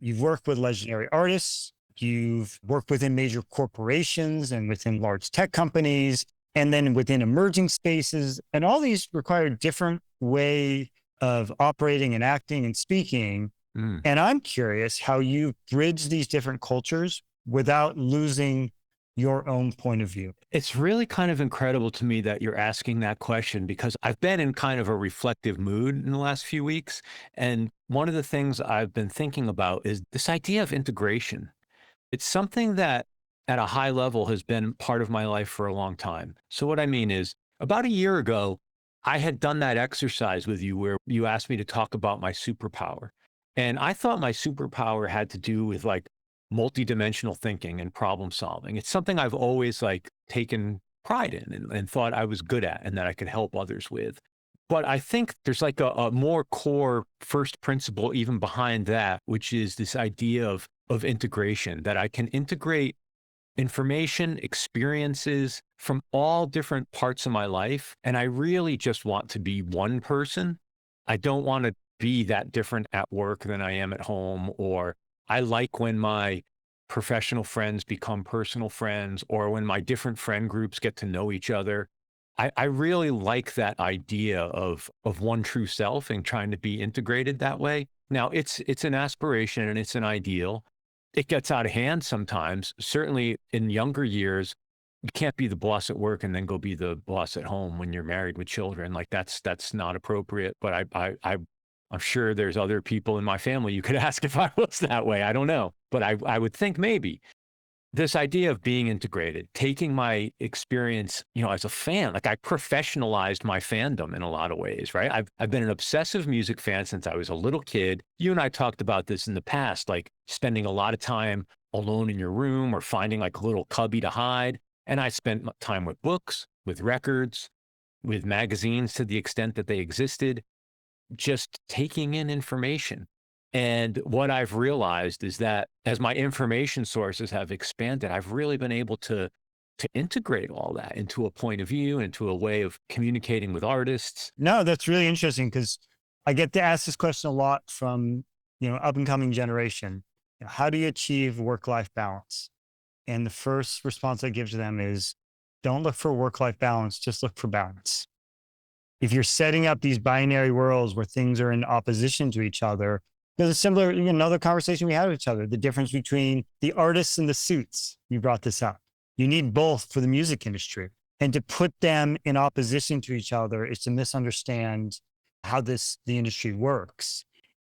You've worked with legendary artists. You've worked within major corporations and within large tech companies, and then within emerging spaces. And all these require different way of operating and acting and speaking. Mm. And I'm curious how you bridge these different cultures without losing your own point of view. It's really kind of incredible to me that you're asking that question because I've been in kind of a reflective mood in the last few weeks. And one of the things I've been thinking about is this idea of integration. It's something that at a high level has been part of my life for a long time. So what I mean is about a year ago, I had done that exercise with you where you asked me to talk about my superpower. And I thought my superpower had to do with like multidimensional thinking and problem solving. It's something I've always like taken pride in and thought I was good at and that I could help others with. But I think there's like a more core first principle even behind that, which is this idea of integration, that I can integrate information, experiences from all different parts of my life. And I really just want to be one person. I don't want to be that different at work than I am at home, or I like when my professional friends become personal friends, or when my different friend groups get to know each other. I really like that idea of one true self and trying to be integrated that way. Now it's an aspiration and it's an ideal. It gets out of hand sometimes. Certainly in younger years, you can't be the boss at work and then go be the boss at home when you're married with children. Like that's not appropriate. But I'm sure there's other people in my family you could ask if I was that way. I don't know, but I would think maybe this idea of being integrated, taking my experience, as a fan, like I professionalized my fandom in a lot of ways, right? I've been an obsessive music fan since I was a little kid. You and I talked about this in the past, like spending a lot of time alone in your room or finding like a little cubby to hide. And I spent time with books, with records, with magazines to the extent that they existed, just taking in information. And what I've realized is that as my information sources have expanded, I've really been able to integrate all that into a point of view, into a way of communicating with artists. No, that's really interesting because I get to ask this question a lot from, up and coming generation. How do you achieve work-life balance? And the first response I give to them is don't look for work-life balance, just look for balance. If you're setting up these binary worlds where things are in opposition to each other, there's a similar, another conversation we had with each other, the difference between the artists and the suits. You brought this up. You need both for the music industry. And to put them in opposition to each other is to misunderstand how the industry works.